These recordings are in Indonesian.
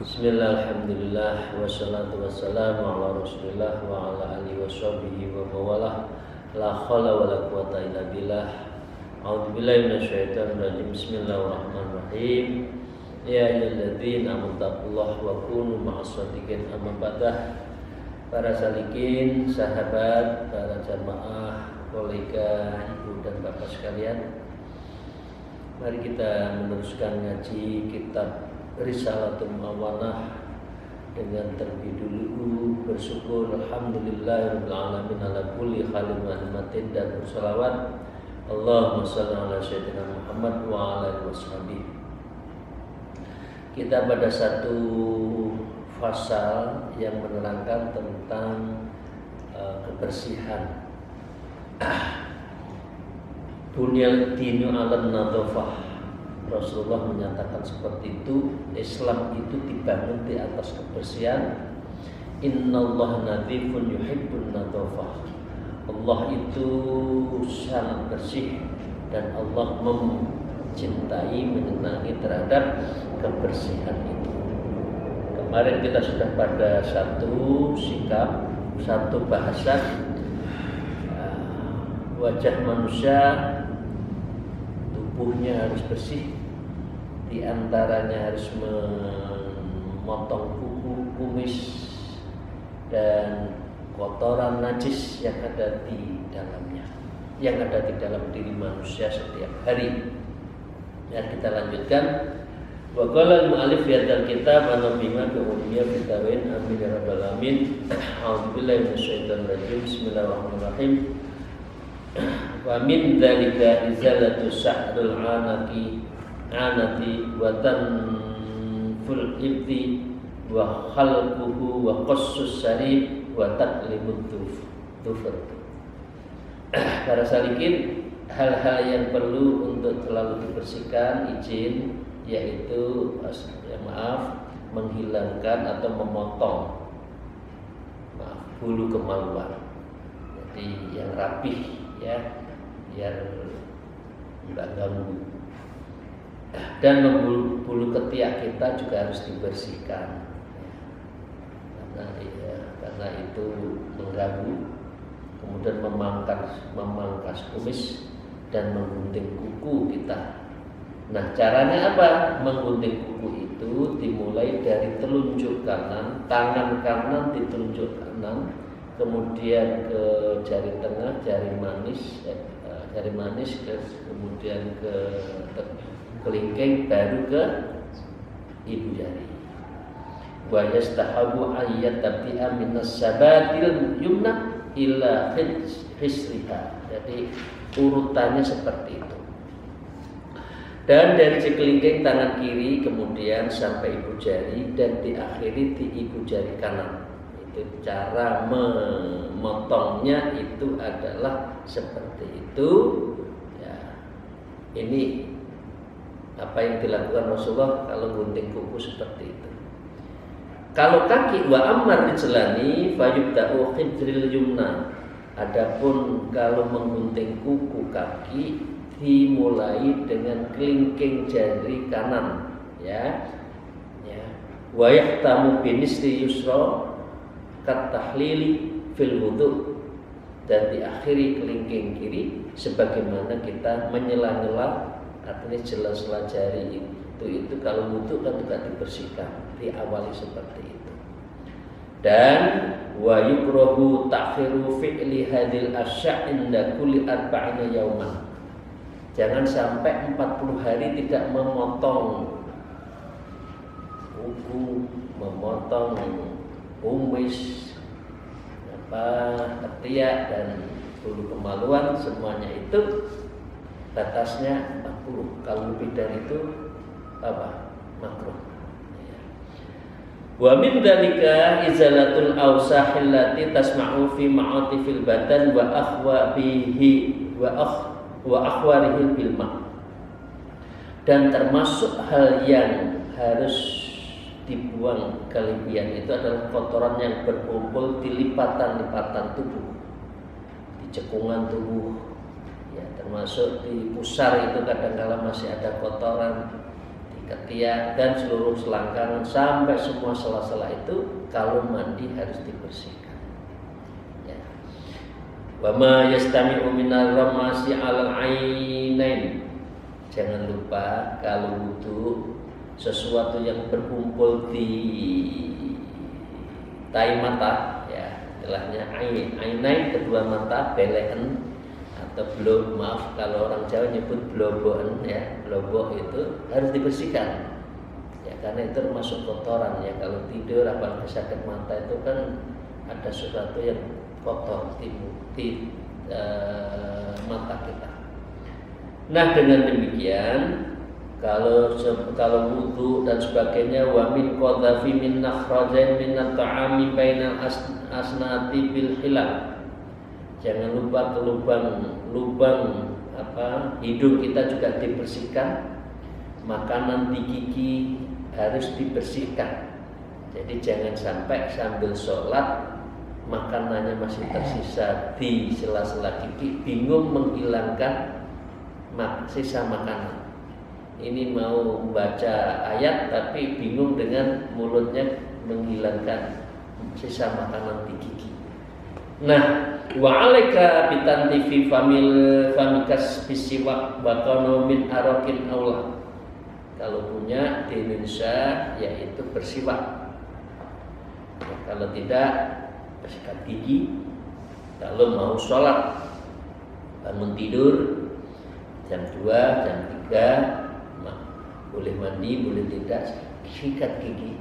Bismillah, alhamdulillah, wassalatu wassalamu ala rasulillah wa ala alihi wa sahbihi wa mawalah. La khawla wa la quwata illa billah. A'udzubillahi minasyaitonir rajim. Bismillahirrahmanirrahim. Ya ayyuhalladzina amanu taqullaha wa kunu ma'as shadiqin. Amma ba'dah. Para salikin, sahabat, para jamaah, kolega, ibu dan bapak sekalian, mari kita meneruskan ngaji kitab Risalatul Mawanah dengan terlebih dulu bersyukur alhamdulillahirabbil alamin ala kulli halin wa ni'matin, dan berselawat Allahumma shalli ala sayyidina Muhammad wa ala alihi washabihi. Kita pada satu fasal yang menerangkan tentang kebersihan. Bunyal dinu 'alan nadhafah. Rasulullah menyatakan seperti itu. Islam itu dibangun di atas kebersihan. Innallaha nadhifun yuhibbun nadhafah. Allah itu sangat bersih dan Allah mencintai, menyenangi terhadap kebersihan itu. Kemarin kita sudah pada satu sikap, satu bahasa, wajah manusia, tubuhnya harus bersih. Di antaranya harus memotong kuku, kumis, dan kotoran najis yang ada di dalamnya, yang ada di dalam diri manusia setiap hari. Dan kita lanjutkan. Wa qala al-mu'allif fi hadzal kitab ana bima bi'ummiya fitawin amin ya rabbal alamin. A'udzubillahi minasyaitonir rajim. Bismillahirrahmanirrahim. Wa min dzalika izalatu sa'rul anati wa tanful ibti wa khalquhu wa qassus sarib wa taqlimut dhufr. Para salikin, hal-hal yang perlu untuk selalu dibersihkan, izin, yaitu menghilangkan atau memotong bulu kemaluan. Jadi yang rapih, ya, biar enggak ganggu. Dan bulu ketiak kita juga harus dibersihkan, karena itu mengganggu. Kemudian memangkas kumis dan menggunting kuku kita. Nah, caranya apa? Menggunting kuku itu dimulai dari telunjuk kanan, tangan kanan di telunjuk kanan, kemudian ke jari tengah, jari manis, kemudian ke kelingking, baru ke ibu jari. Wa yastahabu ayyat tabti'a minas sabatil yumna ila hisriha. Jadi urutannya seperti itu. Dan dari si kelingking tangan kiri kemudian sampai ibu jari dan diakhiri di ibu jari kanan. Itu cara memotongnya itu adalah seperti itu. Ya. Ini apa yang dilakukan Rasulullah kalau gunting kuku seperti itu. Kalau kaki, wa ammar rijlani fayubda'u khidril yumna. Adapun kalau menggunting kuku kaki dimulai dengan kelingking jari kanan, ya. Wa yahtamu binisri yusra kat tahlili fil wudu, dan diakhiri kelingking kiri sebagaimana kita menyela-nyela, artinya sela-sela jari itu kalau wudu kan juga dibersihkan, diawali seperti itu. Dan wa yukrahu ta'khiru fi'li hadil asya' inda kulli arba'ina yauman. Jangan sampai 40 hari tidak memotong kuku, memotong kumis, ketiak dan bulu kemaluan, semuanya itu batasnya 40. Kalau lebih dari itu makruh. Wa min dzalika izalatul awsahil lati tasma'u fi ma'atifil badan wa akhwarihi wa akhwarihi bil ma'. Dan termasuk hal yang harus dibuang kelebihan itu adalah kotoran yang berkumpul di lipatan-lipatan tubuh, di cekungan tubuh, ya, termasuk di pusar itu kadang-kala masih ada kotoran, di ketiak dan seluruh selangkangan sampai semua sela-sela itu kalau mandi harus dibersihkan. Ya. Wa ma yastami'u minar ramasi 'alal 'ainain. Jangan lupa kalau wudu sesuatu yang berkumpul di tai mata, ya istilahnya ainain kedua mata, belehan atau maaf kalau orang Jawa nyebut bloboan, ya blobok itu harus dibersihkan, ya karena itu termasuk kotoran, ya kalau tidur apalagi sakit mata itu kan ada sesuatu yang kotor di mata kita. Nah dengan demikian kalau wudu dan sebagainya wa min qadhafi min nakhrajain min at-ta'ami bainal asnati bil hilal. Jangan lupa ke lubang hidung kita juga dibersihkan. Makanan di gigi harus dibersihkan. Jadi jangan sampai sambil sholat makanannya masih tersisa di sela-sela gigi, bingung menghilangkan sisa makanan. Ini mau baca ayat tapi bingung dengan mulutnya menghilangkan sisa makanan di gigi. Nah, wa 'alaika bitantifi famikas bisiwak bakano min arakin aula. Kalau punya di Indonesia yaitu bersiwak. Ya, kalau tidak bersikat gigi. Kalau mau sholat bangun tidur jam 2, jam 3 boleh mandi, boleh tidak, sikat gigi.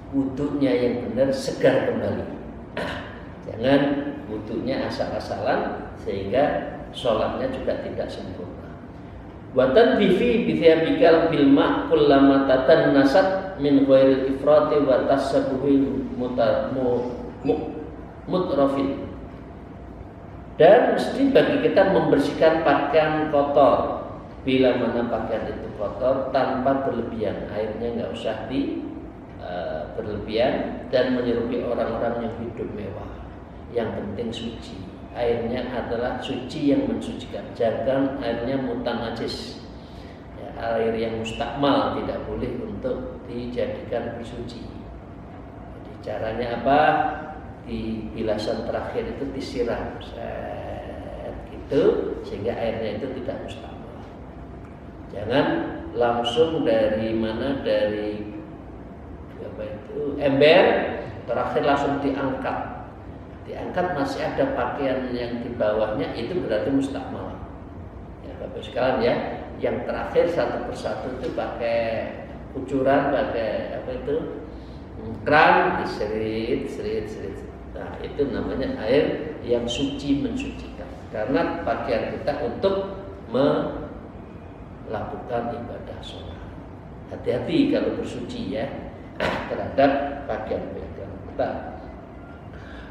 Wudunya yang benar, segar kembali. Jangan wudunya asal-asalan sehingga sholatnya juga tidak sempurna. Wa tadfifi bi thiyabikal bil ma' kullama tatannasat min ghairil ifrati wa tasabbuhil mutrafin. Dan mesti bagi kita membersihkan pakaian kotor. Bila mana pakaian itu kotor tanpa berlebihan, airnya nggak usah berlebihan dan menyerupai orang-orang yang hidup mewah. Yang penting suci. Airnya adalah suci yang mensucikan. Jangan airnya mutanajis. Ya, air yang mustakmal tidak boleh untuk dijadikan bersuci. Jadi caranya apa? Di bilasan terakhir itu disiram, gitu sehingga airnya itu tidak mustakmal. Jangan langsung dari ember terakhir langsung diangkat masih ada pakaian yang di bawahnya, itu berarti mustakmal. Ya Bapak sekalian ya, yang terakhir satu persatu itu pakai kucuran, pakai kran, diserit. Nah itu namanya air yang suci mensucikan. Karena pakaian kita untuk melakukan ibadah sholat. Hati-hati kalau bersuci ya terhadap pakaian kita.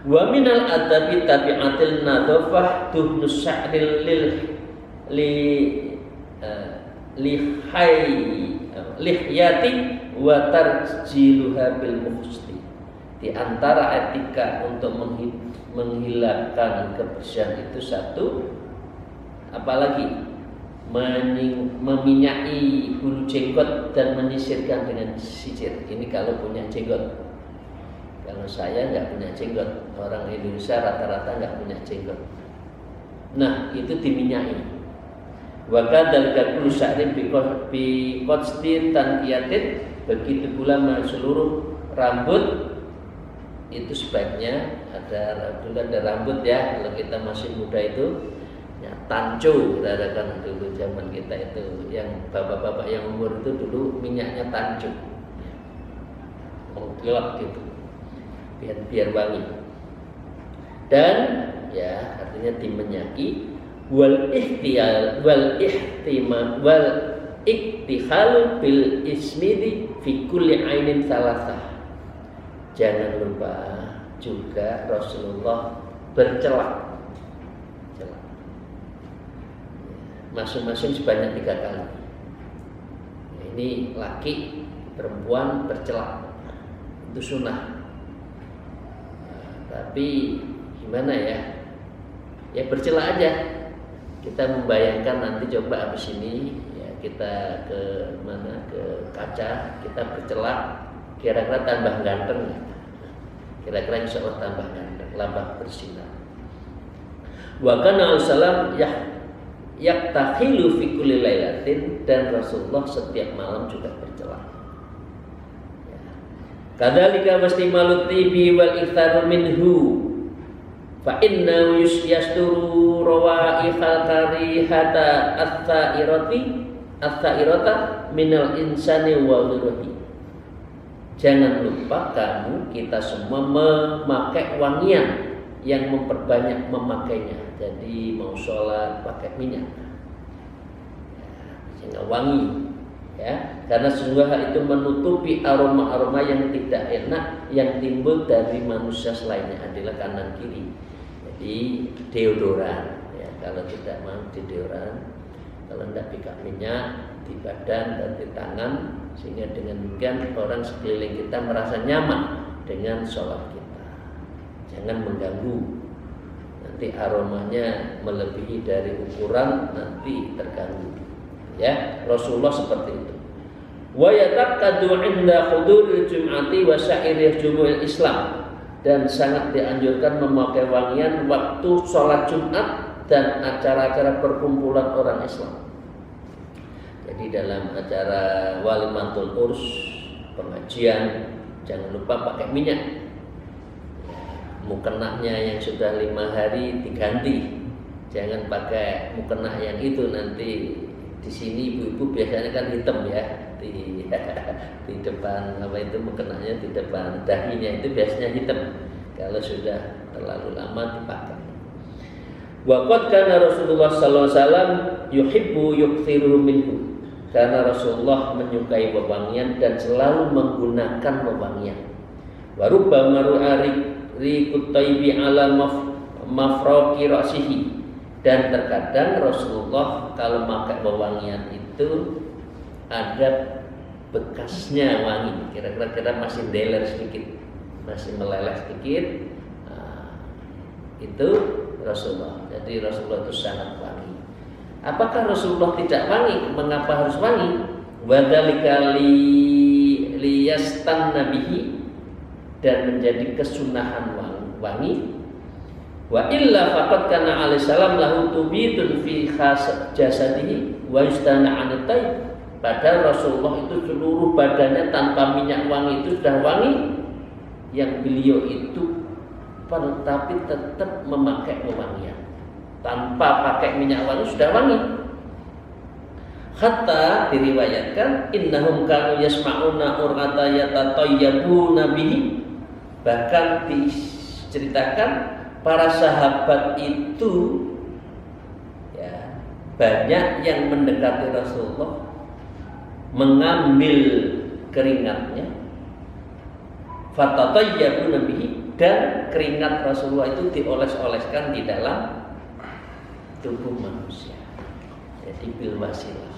Wa minal adabi tabi'atil nadhafah duhnus sya'ril lihyati wa tarjiluha bil mukhsti. Di antara etika untuk menghilangkan kebersihan itu satu, apalagi meminyaki bulu jenggot dan menyisirkan dengan sisir. Ini kalau punya jenggot. Kalau saya nggak punya jenggot, orang Indonesia rata-rata nggak punya jenggot. Nah itu diminyaki. Wakadal kullu sya'rin bi qastin tanqiyatin, begitu pula seluruh rambut itu sebaiknya ada rambut ya. Kalau kita masih muda itu ya, tanco katakan dulu zaman kita itu, yang bapak-bapak yang umur itu dulu minyaknya tanco, mengkilap gitu, biar wangi. Dan ya artinya diminyaki wal iktihalu bil ismidi fi kulli ainin salasah. Jangan lupa juga Rasulullah bercelak. Masing-masing sebanyak 3 kali. Ini laki, perempuan bercelak, itu sunnah. Tapi gimana ya? Ya bercelak aja. Kita membayangkan nanti coba habis ini ya, kita ke mana, ke kaca, kita bercelak, kira-kira tambah ganteng, kira-kira insya Allah tambah ganteng, tambah bersinar. Wa kana al-salam yaktakhilu fi kulli lailatin, dan Rasulullah setiap malam juga bercelak. Kadzalika wastimalut tibi wal iktharu minhu fa inna yasturu rawaihal karihata ats-tsa'irata minal insani wa ghirihi. Jangan lupa kamu, kita semua memakai wangian yang memperbanyak memakainya. Jadi mau sholat pakai minyak sehingga wangi, ya, karena sungguh itu menutupi aroma-aroma yang tidak enak yang timbul dari manusia selainnya adalah kanan kiri. Jadi deodoran, ya, kalau tidak mau di deodoran, kalau tidak pakai minyak di badan dan di tangan, sehingga dengan demikian orang sekeliling kita merasa nyaman dengan sholat kita. Jangan mengganggu, nanti aromanya melebihi dari ukuran, nanti terganggu. Ya, Rasulullah seperti itu. Wa yataqqadu 'inda huduril jum'ati wa sa'iril jumu'il Islam, dan sangat dianjurkan memakai wangian waktu sholat Jumat dan acara-acara perkumpulan orang Islam. Jadi dalam acara walimatul urs, pengajian, jangan lupa pakai minyak. Mukenahnya yang sudah 5 hari diganti, jangan pakai mukenah yang itu. Nanti di sini ibu-ibu biasanya kan hitam ya, di depan apa itu mukenahnya, di depan dahinya itu biasanya hitam. Kalau sudah terlalu lama dipakai. Wa qad kana Rasulullah sallallahu alaihi wasallam yuhibbu yukthiru minhu, karena Rasulullah menyukai wewangian dan selalu menggunakan wewangian. Wa rubbama riqut tayyibi ala mafraqi ra'sihi, dan terkadang Rasulullah kalau memakai wewangian itu ada bekasnya wangi, kira-kira masih deler sedikit, masih meleleh sedikit. Nah, itu Rasulullah. Jadi Rasulullah itu sangat wangi. Apakah Rasulullah tidak wangi? Mengapa harus wangi? Wadzalika liyastanna bihi, dan menjadi kesunahan wangi. Wa illa faqad kana alaihi salam lahu tubitun fi khas jasadihi wa yustana 'an tayyib. Padahal Rasulullah itu seluruh badannya tanpa minyak wangi itu sudah wangi, yang beliau itu tapi tetap memakai wewangian. Tanpa pakai minyak wangi sudah wangi. Hatta diriwayatkan innahum kanu yasma'una urata yatatayyabuna bihi, bahkan diceritakan para sahabat itu ya, banyak yang mendekati Rasulullah, mengambil keringatnya, fatatayyabuna bihi, dan keringat Rasulullah itu dioles-oleskan di dalam tubuh manusia. Jadi bil wasilah.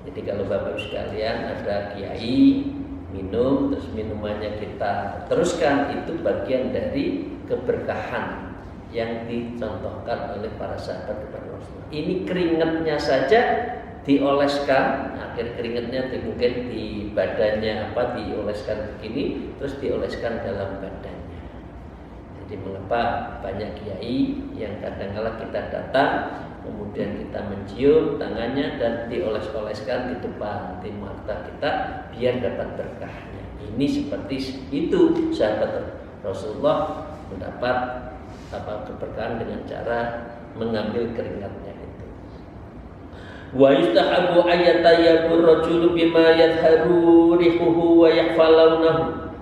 Jadi kalau Bapak sekalian ada kiai minum, terus minumannya kita teruskan, itu bagian dari keberkahan yang dicontohkan oleh para sahabat kepada Rasulullah. Ini keringatnya saja dioleskan, akhir keringatnya mungkin di badannya dioleskan begini, terus dioleskan dalam badannya. Jadi mengapa banyak kiai yang kadang-kala kita datang, kemudian kita mencium tangannya dan dioles-oleskan di depan, di mata kita, biar dapat berkahnya. Ini seperti itu sahabat Rasulullah mendapat keberkahan dengan cara mengambil keringatnya itu. Wa yustahabu ayatayyabur rajulu bima yadharu rihuhu wa yakhfalaunahu.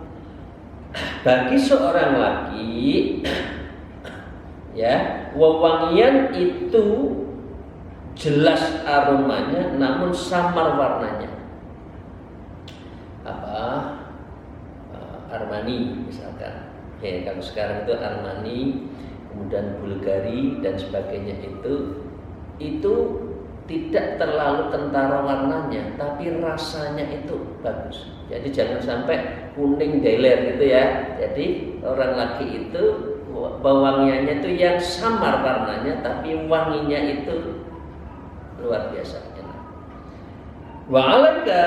Bagi seorang laki ya, wewangian itu jelas aromanya namun samar warnanya. Armani misalkan. Ya, kalau sekarang itu Armani, kemudian Bulgari dan sebagainya itu tidak terlalu kentara warnanya, tapi rasanya itu bagus. Jadi jangan sampai kuning deler gitu ya. Jadi orang laki itu wewangiannya itu yang samar warnanya, tapi wanginya itu luar biasa enak. Wa alaika,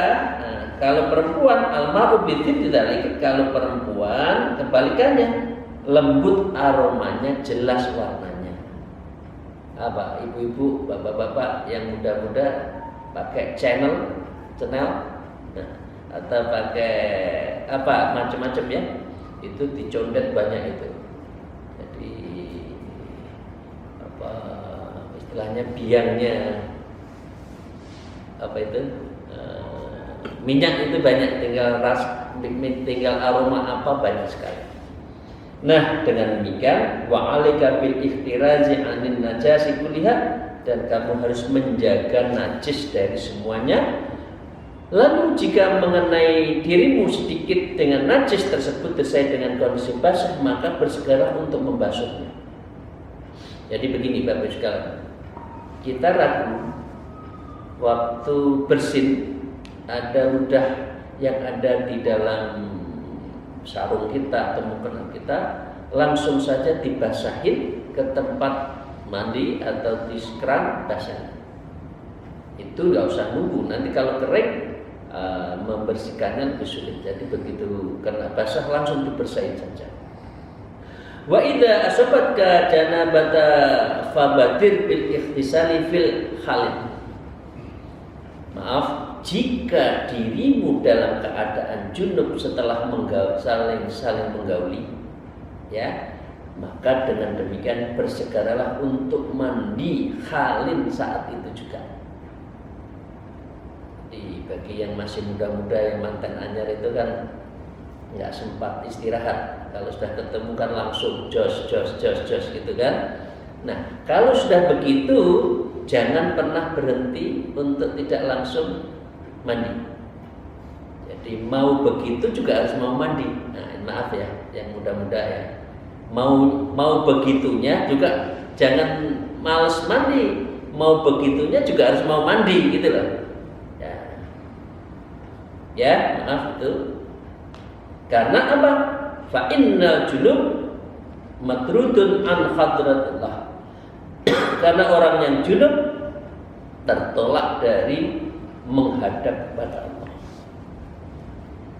kalau perempuan almaru bidzid dzalik, kalau perempuan kebalikannya, lembut aromanya, jelas warnanya. Apa ibu-ibu, bapak-bapak yang muda-muda pakai channel, atau pakai apa macam-macam ya, itu dicondet banyak itu. Jadi apa istilahnya biangnya apa itu minyak itu banyak, tinggal aroma apa banyak sekali. Nah, dengan demikian wa alika bil ikhtirazi anin najasi kulliha, dan kamu harus menjaga najis dari semuanya. Lalu jika mengenai dirimu sedikit dengan najis tersebut sesuai dengan kondisi basah, maka bersegeralah untuk membasuhnya. Jadi begini Bapak sekalian, kita ragu waktu bersin ada ludah yang ada di dalam sarung kita atau mukena kita, langsung saja dibasahin ke tempat mandi atau di keran basah. Itu nggak usah nunggu, nanti kalau kering membersihkannya lebih sulit. Jadi begitu kena basah langsung dibersihin saja. Wa idza asabatka janabata fabadir bil ikhtisali fil khalid. Maaf, jika dirimu dalam keadaan junub setelah saling menggauli, ya, maka dengan demikian bersegeralah untuk mandi khalin saat itu juga. Bagi yang masih muda-muda, yang mantan anyar itu kan nggak sempat istirahat. Kalau sudah ketemu kan langsung jos gitu kan. Nah, kalau sudah begitu jangan pernah berhenti untuk tidak langsung mandi. Jadi mau begitu juga harus mau mandi. Nah, maaf ya, yang muda-muda ya. Mau begitunya juga jangan males mandi. Mau begitunya juga harus mau mandi gitu loh. Ya, maaf itu. Karena apa? Fa innal junub matrudun an hadratillah. Karena orang yang junub tertolak dari menghadap kepada Allah.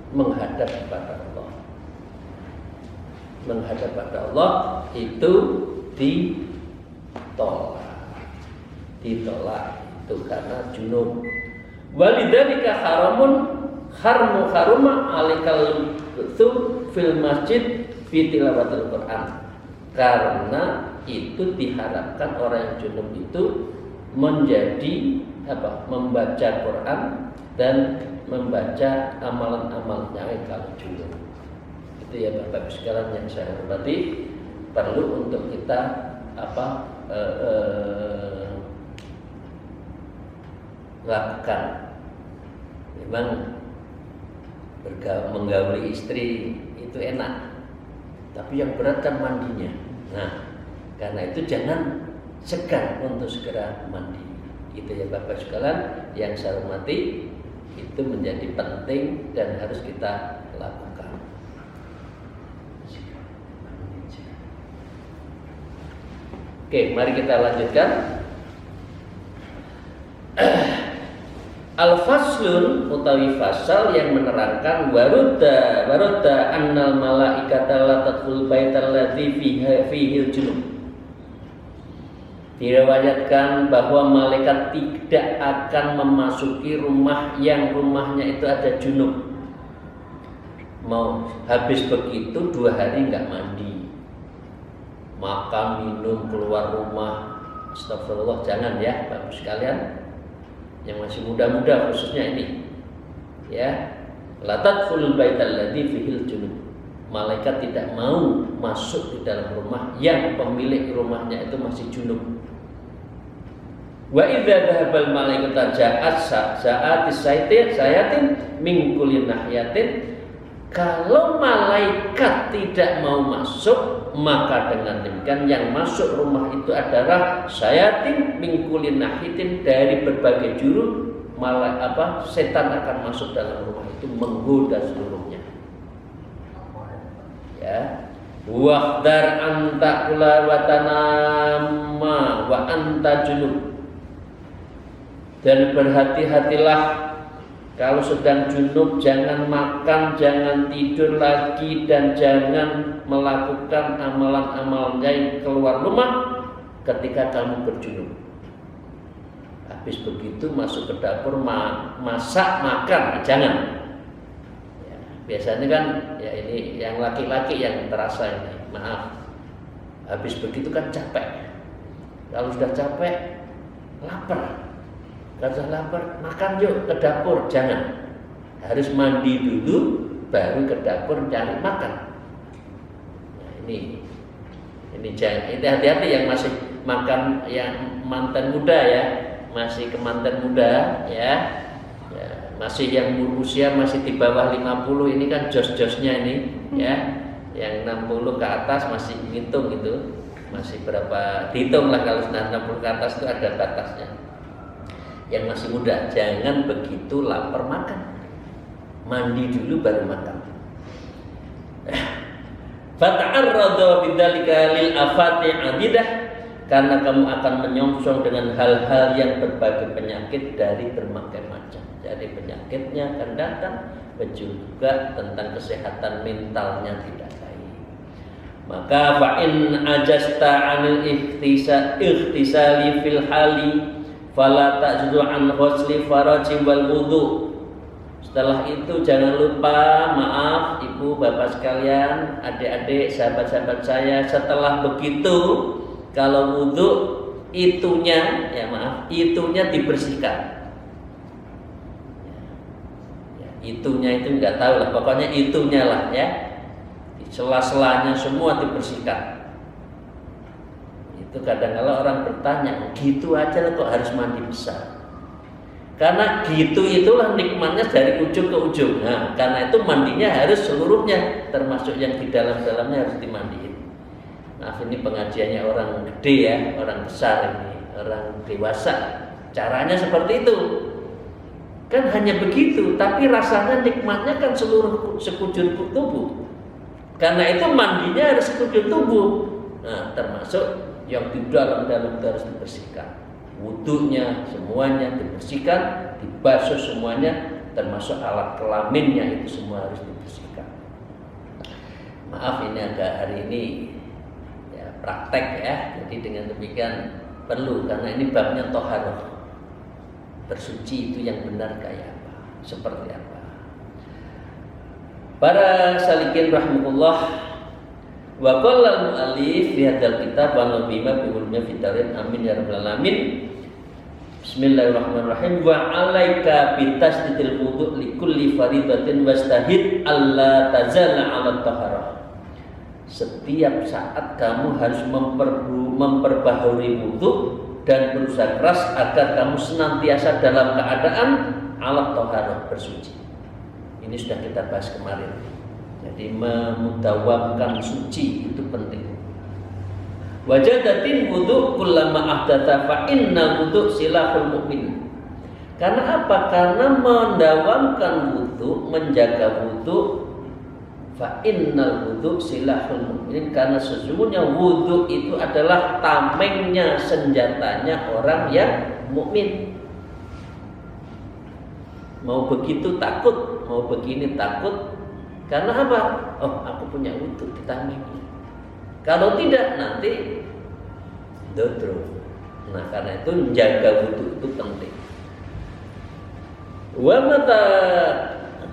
Menghadap kepada Allah. Menghadap kepada Allah itu ditolak. Ditolak itu karena junub. Walidzalika haruma alikal fil masjid fi tilawatil Quran. Karena itu diharapkan orang yang junub itu menjadi apa? Membaca Quran dan membaca amalan-amalnya kalau junub. Itu ya Bapak sekalian yang saya hormati, perlu untuk kita lakukan. Memang menggauli istri itu enak, tapi yang berat kan mandinya. Nah, karena itu jangan segan untuk segera mandi. Gitu ya Bapak sekalian yang saya hormati, itu menjadi penting dan harus kita lakukan. Oke, mari kita lanjutkan. Al-faslun utawi fasal yang menerangkan waruda annal malaikata la tadkhul baital ladzi fihi junub. Diriwayatkan bahwa malaikat tidak akan memasuki rumah yang rumahnya itu ada junub. Mau habis begitu 2 hari enggak mandi, makan minum keluar rumah, astagfirullah, jangan ya Bapak sekalian. Yang masih muda-muda khususnya ini, ya, la tadkhulul baital ladzi fihil junub. Malaikat tidak mau masuk di dalam rumah yang pemilik rumahnya itu masih junub. Wa idza dhahabal malaikatu ja'at sa'atis sayatin min kulli nahyatin. Kalau malaikat tidak mau masuk, maka dengan demikian yang masuk rumah itu adalah sayatin min kulli nahitin, dari berbagai juru setan akan masuk dalam rumah itu menggoda seluruhnya. Ya. Wahdar anta kula wa tanama wa anta junub. Dan berhati-hatilah Kalau sedang junub jangan makan, jangan tidur lagi, dan jangan melakukan amalan-amalan lain keluar rumah ketika kamu berjunub. Habis begitu masuk ke dapur masak makan, jangan. Ya, biasanya kan ya ini yang laki-laki yang terasa ini, maaf. Habis begitu kan capek. Kalau sudah capek, lapar. Kalau sudah lapar, makan yuk ke dapur, jangan. Harus mandi dulu, baru ke dapur cari makan. Nah, ini jangan. Ini hati-hati yang masih makan, yang mantan muda ya, masih kemantan muda ya, masih yang usia masih di bawah 50 ini kan jos-josnya ini ya. Yang 60 ke atas masih ngitung gitu, masih berapa, dihitung lah kalau sudah 60 ke atas itu ada batasnya. Yang masih muda jangan begitu lapar makan, mandi dulu baru makan. Fata'arradu bidzalika lil afati adidah, karena kamu akan menyongsong dengan hal-hal yang berbagai penyakit dari berbagai macam. Jadi penyakitnya akan datang, juga tentang kesehatan mentalnya tidak baik. Maka fa'in ajasta 'anil ikhtisali fil hali fala ta'judu an ghusli faraji wal wudu. Setelah itu jangan lupa, maaf ibu bapak sekalian, adik-adik, sahabat-sahabat saya, setelah begitu kalau wudu itunya, ya maaf, itunya dibersihkan. Ya, itunya itu nggak tahu lah, pokoknya itunya lah ya. Di sela-selanya semua dibersihkan. Itu kadang-kala orang bertanya, gitu aja kok harus mandi besar? Karena gitu itulah nikmatnya dari ujung ke ujung. Nah, karena itu mandinya harus seluruhnya, termasuk yang di dalam-dalamnya harus dimandiin. Maaf, ini pengajiannya orang gede ya, orang besar ini, orang dewasa. Caranya seperti itu. Kan hanya begitu, tapi rasanya nikmatnya kan seluruh sekujur tubuh. Karena itu mandinya harus sekujur tubuh. Nah, termasuk yang di dalam-dalam harus dibersihkan. Wudunya semuanya dibersihkan, dibasuh semuanya, termasuk alat kelaminnya itu semua harus dibersihkan. Maaf ini agak hari ini ya praktek ya. Jadi dengan demikian perlu, karena ini babnya thaharah. Bersuci itu yang benar kayak apa? Seperti apa? Para salikin rahimahullah, wa qala al-mu'allif fi hadzal kitab wa nabima bi ulumnya fitarin, amin ya rabbal alamin. Bismillahirrahmanirrahim. Wa 'alaika bi tasdidil wudu' li kulli faridatin wastahid alla tazala 'ala taharah. Setiap saat kamu harus memperbaharui wudu dan berusaha keras agar kamu senantiasa dalam keadaan 'ala taharah, bersuci. Ini sudah kita bahas kemarin. Jadi memudawamkan suci itu penting. Wajadatin wudu kullama ahdatha fa innal wudu silahul mu'min. Karena apa? Karena mendawamkan wudu, menjaga wudu, fa innal wudu silahul mu'min, karena sesungguhnya wudu itu adalah tamengnya, senjatanya orang yang mukmin. Mau begitu takut, mau begini takut. Karena apa? Oh, aku punya wudu, ditamengi. Kalau tidak nanti dodro. Nah, karena itu menjaga wudu itu penting. Wa mata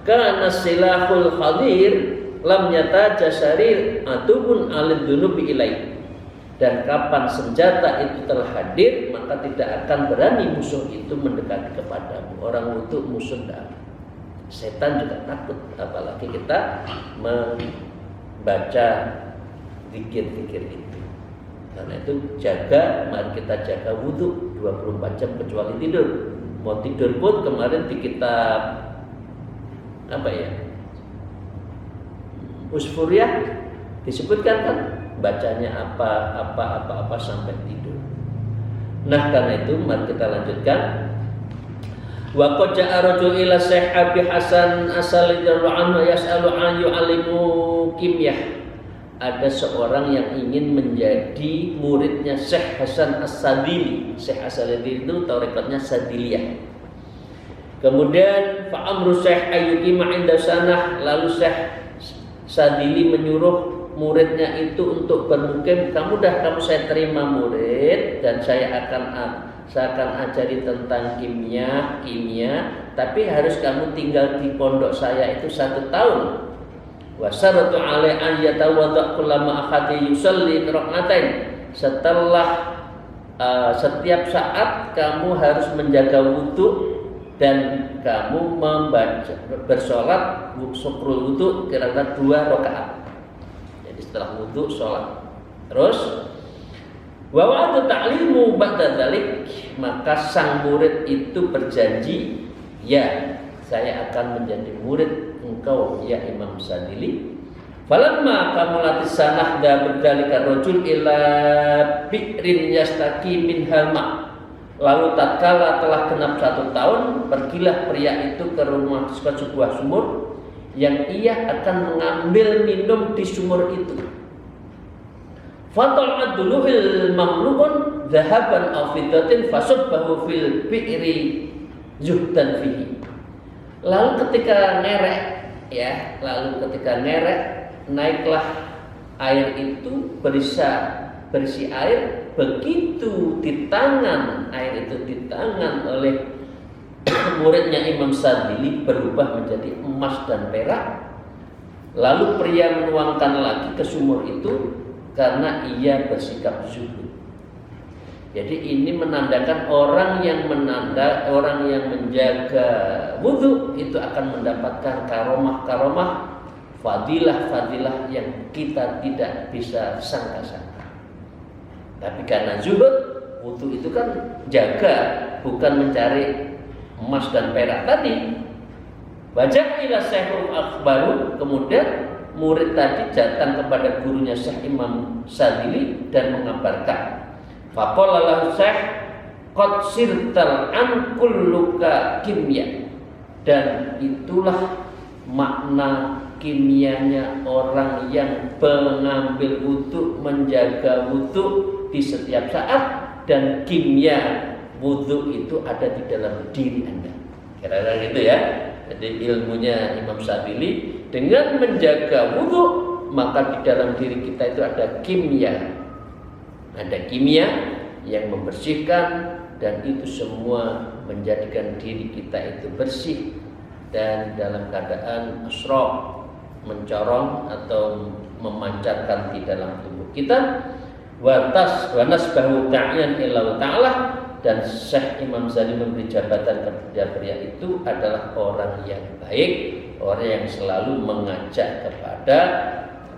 kana silahul hadir lam yatajasari atubun alid dunubi ilai. Dan kapan senjata itu telah hadir, maka tidak akan berani musuh itu mendekati kepadamu. Orang wudu musuh tidak. Setan juga takut, apalagi kita membaca zikir-zikir itu. Karena itu mari kita jaga wudu 24 jam kecuali tidur. Mau tidur pun kemarin di kitab apa ya, Usfuriyah disebutkan kan bacanya apa sampai tidur. Nah, karena itu mari kita lanjutkan. Wa qad ja'a rajul ila Syekh Abi Hasan As-Salih radhiyallahu yas'alu an yu'allimu kimyah. Ada seorang yang ingin menjadi muridnya Syekh Hasan As-Sadili. Syekh As-Sadili itu tarekatnya Sadiliyah. Kemudian fa amru Syekh ayyukima inda sanah, lalu Syekh Sadili menyuruh muridnya itu untuk bermukim. Kamu saya terima murid dan saya akan ajari tentang kimia, tapi harus kamu tinggal di pondok saya itu 1 tahun. Wa syaratu alai an yatawadda kullama akhadha yusalli rak'atain. Setelah setiap saat kamu harus menjaga wudu dan kamu bersolat syukrul wudu kira-kira 2 rakaat. Jadi setelah wudu sholat. Terus wa wa'adu ta'limu ba'da dzalik, maka sang murid itu berjanji, ya saya akan menjadi murid engkau ya Imam Sadili. Falamma kamulatis sanah da badzalika rajul ila bi'rin yastaqi min halma. Lalu tatkala telah genap 1 tahun, pergilah pria itu ke sebuah sumur yang ia akan mengambil minum di sumur itu. Fatal'ad duluhil mamlu'un dhahaban aw fiddatin fasabbahu fil bi'ri zuhdan fihi. Lalu ketika ngerek, naiklah air itu berisi air. Begitu di tangan oleh muridnya Imam Sadili berubah menjadi emas dan perak. Lalu pria menuangkan lagi ke sumur itu karena ia bersikap zuhud. Jadi ini menandakan orang yang menjaga wudu itu akan mendapatkan karomah, fadilah yang kita tidak bisa sangka-sangka. Tapi karena zuhud, wudu itu kan jaga, bukan mencari emas dan perak tadi. Wajah ila Syekhul Akhbaru, kemudian murid tadi datang kepada gurunya Syekh Imam Sadili dan mengabarkan. Faqala lahu Syekh qad sirtal an kulluka kimya. Dan itulah makna kimianya orang yang mengambil wudu, menjaga wudu di setiap saat, dan kimia wudu itu ada di dalam diri Anda. Kira-kira gitu ya. Jadi ilmunya Imam Sadili, dengan menjaga wudu maka di dalam diri kita itu ada kimia. Ada kimia yang membersihkan, dan itu semua menjadikan diri kita itu bersih dan dalam keadaan asraq, mencorong atau memancarkan di dalam tubuh kita. Wa nasbahu ta'yan illa ta'ala, dan Syekh Imam Sadili memberi jabatan kepada pria itu adalah orang yang baik, orang yang selalu mengajak kepada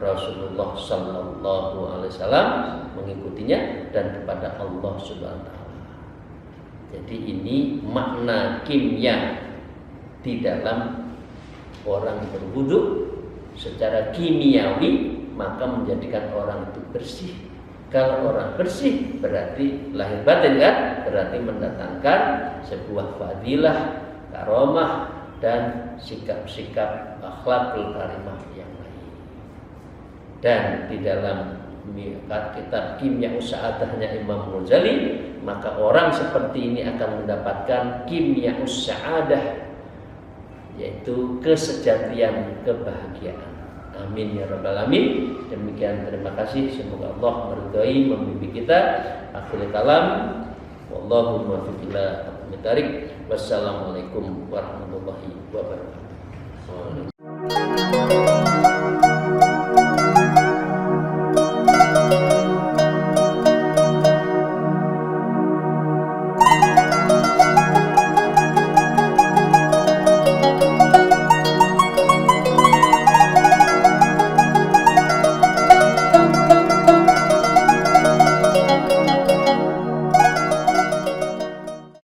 Rasulullah sallallahu alaihi wasallam, mengikutinya, dan kepada Allah Subhanahu wa taala. Jadi ini makna kimia di dalam orang berwudu secara kimiawi, maka menjadikan orang itu bersih. Kalau orang bersih berarti lahir batin kan, berarti mendatangkan sebuah fadilah, karomah, dan sikap-sikap akhlakul karimah yang lain. Dan di dalam kitab Kimya Us-Sa'adahnya Imam Ghazali, maka orang seperti ini akan mendapatkan Kimya Us-Sa'adah, yaitu kesejatian, kebahagiaan. Amin ya rabbal alamin. Demikian, terima kasih. Semoga Allah meridhai, membimbing kita. Akhirul kalam, wallahu muwaffiq ila aqwamit thariq. Wassalamualaikum warahmatullahi wabarakatuh.